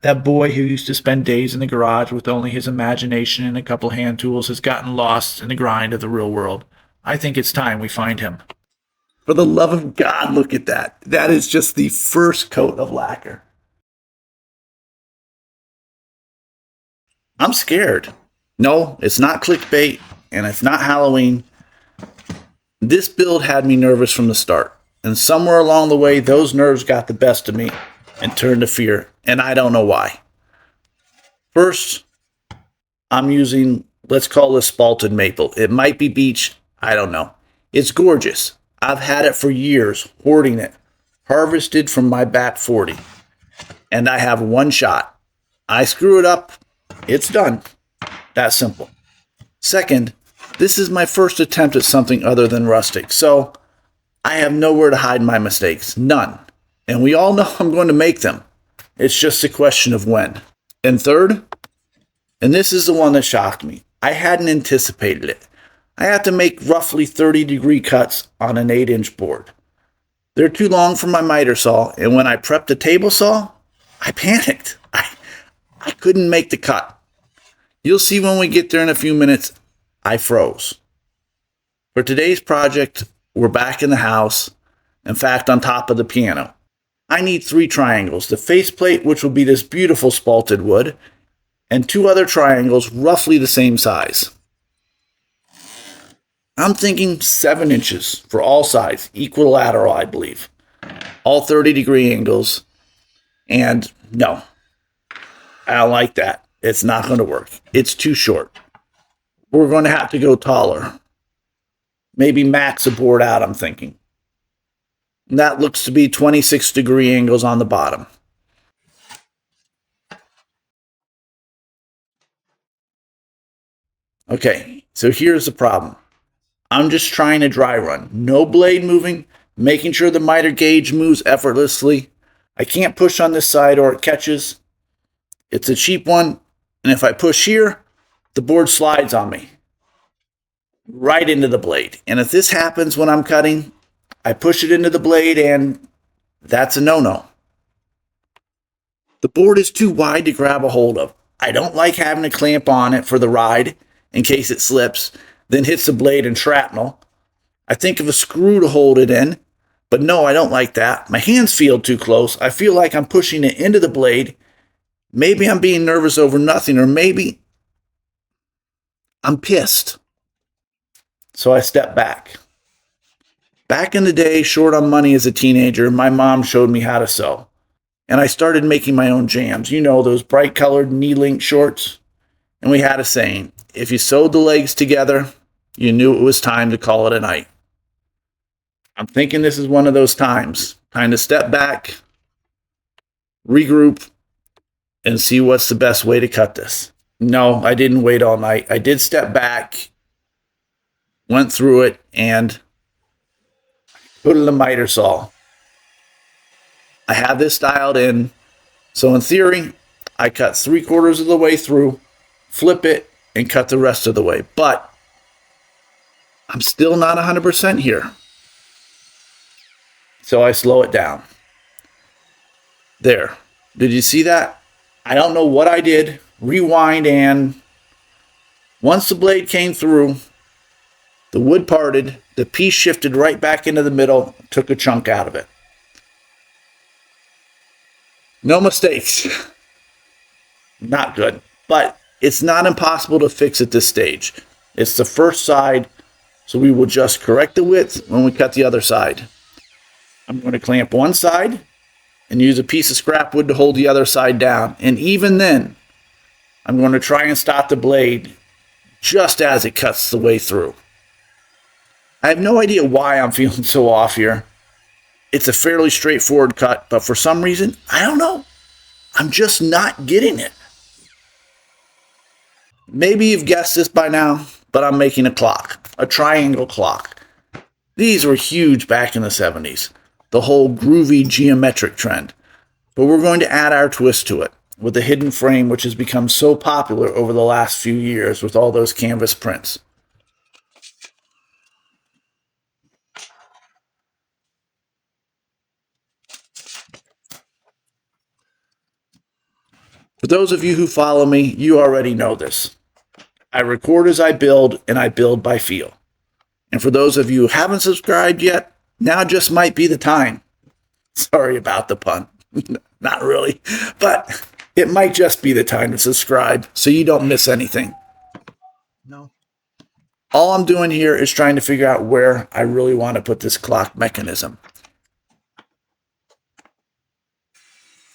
That boy who used to spend days in the garage with only his imagination and a couple hand tools has gotten lost in the grind of the real world. I think it's time we find him. For the love of God, look at that. That is just the first coat of lacquer. I'm scared. No, it's not clickbait, and it's not Halloween. This build had me nervous from the start, and somewhere along the way, those nerves got the best of me and turned to fear, and I don't know why. First, I'm using, let's call this spalted maple. It might be beech, I don't know. It's gorgeous. I've had it for years, hoarding it, harvested from my back 40, and I have one shot. I screw it up, it's done. That simple. Second, this is my first attempt at something other than rustic, so I have nowhere to hide my mistakes. None. And we all know I'm going to make them. It's just a question of when. And third, and this is the one that shocked me, I hadn't anticipated it. I have to make roughly 30-degree cuts on an 8-inch board. They're too long for my miter saw, and when I prepped the table saw, I panicked. I couldn't make the cut. You'll see when we get there in a few minutes, I froze. For today's project, we're back in the house, in fact, on top of the piano. I need 3 triangles, the faceplate, which will be this beautiful spalted wood, and 2 other triangles roughly the same size. I'm thinking 7 inches for all sides, equilateral, I believe. All 30-degree angles. And no, I don't like that. It's not going to work. It's too short. We're going to have to go taller. Maybe max a board out, I'm thinking. And that looks to be 26-degree angles on the bottom. Okay, so here's the problem. I'm just trying to dry run. No blade moving, making sure the miter gauge moves effortlessly. I can't push on this side or it catches. It's a cheap one, and if I push here, the board slides on me. Right into the blade. And if this happens when I'm cutting, I push it into the blade and that's a no-no. The board is too wide to grab a hold of. I don't like having to clamp on it for the ride in case it slips, then hits the blade and shrapnel. I think of a screw to hold it in, but no, I don't like that. My hands feel too close. I feel like I'm pushing it into the blade. Maybe I'm being nervous over nothing, or maybe I'm pissed. So I step back. Back in the day, short on money as a teenager, my mom showed me how to sew. And I started making my own jams. You know, those bright colored knee-length shorts. And we had a saying, if you sewed the legs together, you knew it was time to call it a night. I'm thinking this is one of those times. Time to step back, regroup, and see what's the best way to cut this. No, I didn't wait all night. I did step back, went through it, and put it in the miter saw. I have this dialed in. So in theory, I cut 3/4 of the way through, flip it, and cut the rest of the way. But I'm still not 100% here. So I slow it down. There. Did you see that? I don't know what I did. Rewind, and once the blade came through, the wood parted, the piece shifted right back into the middle, took a chunk out of it. No mistakes. Not good. But it's not impossible to fix at this stage. It's the first side, so we will just correct the width when we cut the other side. I'm going to clamp one side and use a piece of scrap wood to hold the other side down. And even then, I'm going to try and stop the blade just as it cuts the way through. I have no idea why I'm feeling so off here. It's a fairly straightforward cut, but for some reason, I don't know. I'm just not getting it. Maybe you've guessed this by now, but I'm making a clock, a triangle clock. These were huge back in the 70s, the whole groovy geometric trend. But we're going to add our twist to it with a hidden frame, which has become so popular over the last few years with all those canvas prints. For those of you who follow me, you already know this. I record as I build, and I build by feel. And for those of you who haven't subscribed yet, now just might be the time. Sorry about the pun. Not really. But it might just be the time to subscribe so you don't miss anything. No. All I'm doing here is trying to figure out where I really want to put this clock mechanism.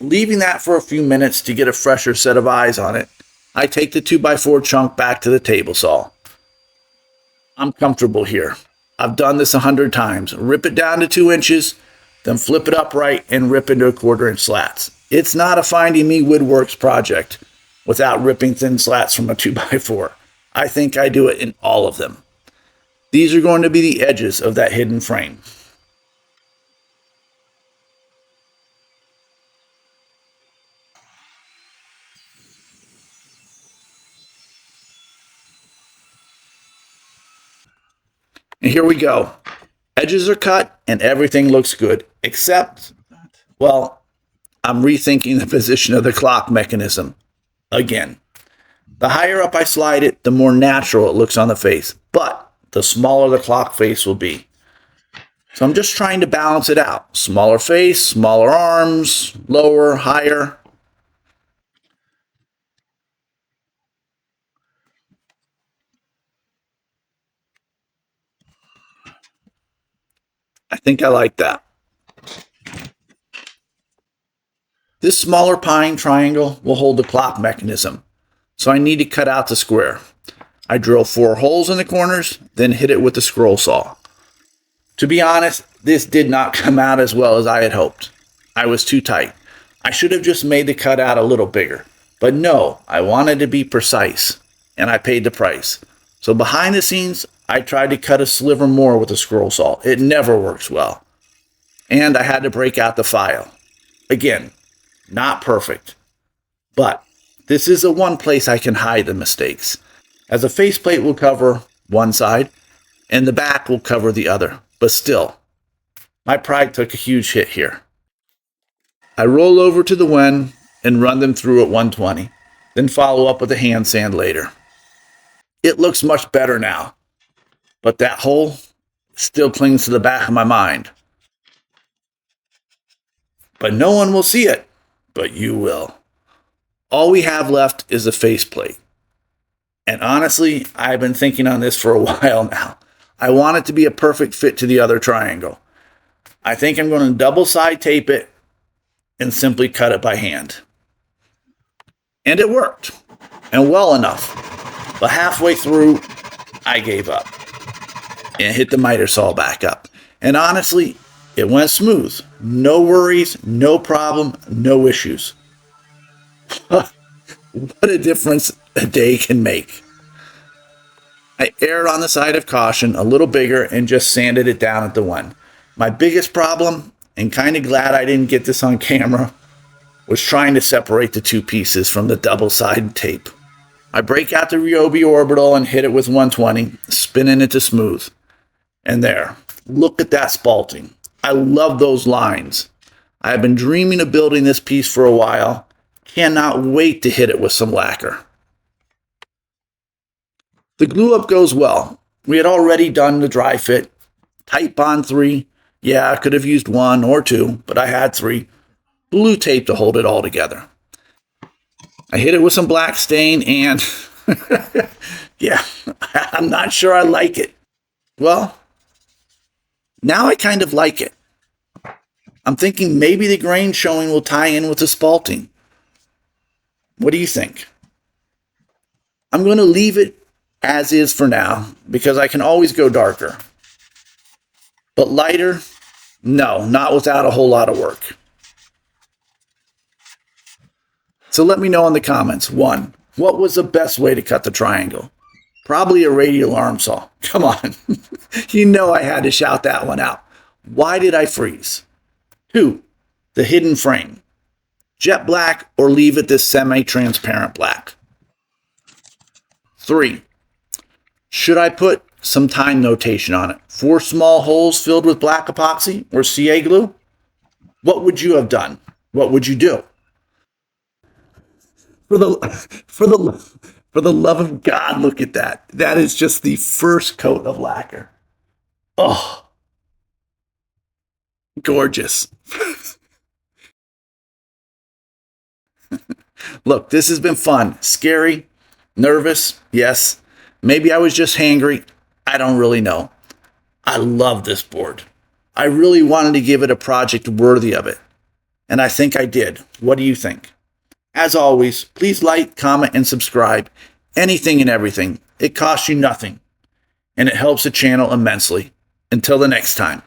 Leaving that for a few minutes to get a fresher set of eyes on it, I take the 2x4 chunk back to the table saw. I'm comfortable here. I've done this 100 times. Rip it down to 2 inches, then flip it upright and rip into 1/4 inch slats. It's not a Finding Me Woodworks project without ripping thin slats from a 2x4. I think I do it in all of them. These are going to be the edges of that hidden frame. And here we go. Edges are cut and everything looks good, except, well, I'm rethinking the position of the clock mechanism again. The higher up I slide it, the more natural it looks on the face, but the smaller the clock face will be. So I'm just trying to balance it out. Smaller face, smaller arms, lower, higher. I think I like that. This smaller pine triangle will hold the clock mechanism, so I need to cut out the square. I drill 4 holes in the corners, then hit it with the scroll saw. To be honest, this did not come out as well as I had hoped. I was too tight. I should have just made the cutout a little bigger. But no, I wanted to be precise, and I paid the price. So behind the scenes, I tried to cut a sliver more with a scroll saw. It never works well. And I had to break out the file. Again, not perfect. But this is the one place I can hide the mistakes, as a faceplate will cover one side, and the back will cover the other. But still, my pride took a huge hit here. I roll over to the wen and run them through at 120, then follow up with a hand sand later. It looks much better now, but that hole still clings to the back of my mind. But no one will see it, but you will. All we have left is a faceplate. And honestly, I've been thinking on this for a while now. I want it to be a perfect fit to the other triangle. I think I'm going to double side tape it and simply cut it by hand. And it worked, and well enough. But halfway through, I gave up and hit the miter saw back up. And honestly, it went smooth. No worries, no problem, no issues. What a difference a day can make. I erred on the side of caution, a little bigger, and just sanded it down at the one. My biggest problem, and kind of glad I didn't get this on camera, was trying to separate the 2 pieces from the double-sided tape. I break out the Ryobi orbital and hit it with 120, spinning it to smooth. And there, look at that spalting. I love those lines. I have been dreaming of building this piece for a while. Cannot wait to hit it with some lacquer. The glue up goes well. We had already done the dry fit. Tight bond 3. Yeah, I could have used 1 or 2, but I had 3. Blue tape to hold it all together. I hit it with some black stain and yeah, I'm not sure I like it. Well, now I kind of like it. I'm thinking maybe the grain showing will tie in with the spalting. What do you think? I'm going to leave it as is for now because I can always go darker. But lighter? No, not without a whole lot of work. So let me know in the comments. 1, what was the best way to cut the triangle? Probably a radial arm saw. Come on. You know I had to shout that one out. Why did I freeze? 2, the hidden frame. Jet black or leave it this semi-transparent black. 3, should I put some time notation on it? 4 small holes filled with black epoxy or CA glue? What would you have done? What would you do? For the love of God, look at that. That is just the first coat of lacquer. Oh, gorgeous. Look, this has been fun. Scary, nervous, yes. Maybe I was just hangry. I don't really know. I love this board. I really wanted to give it a project worthy of it. And I think I did. What do you think? As always, please like, comment, and subscribe. Anything and everything. It costs you nothing. And it helps the channel immensely. Until the next time.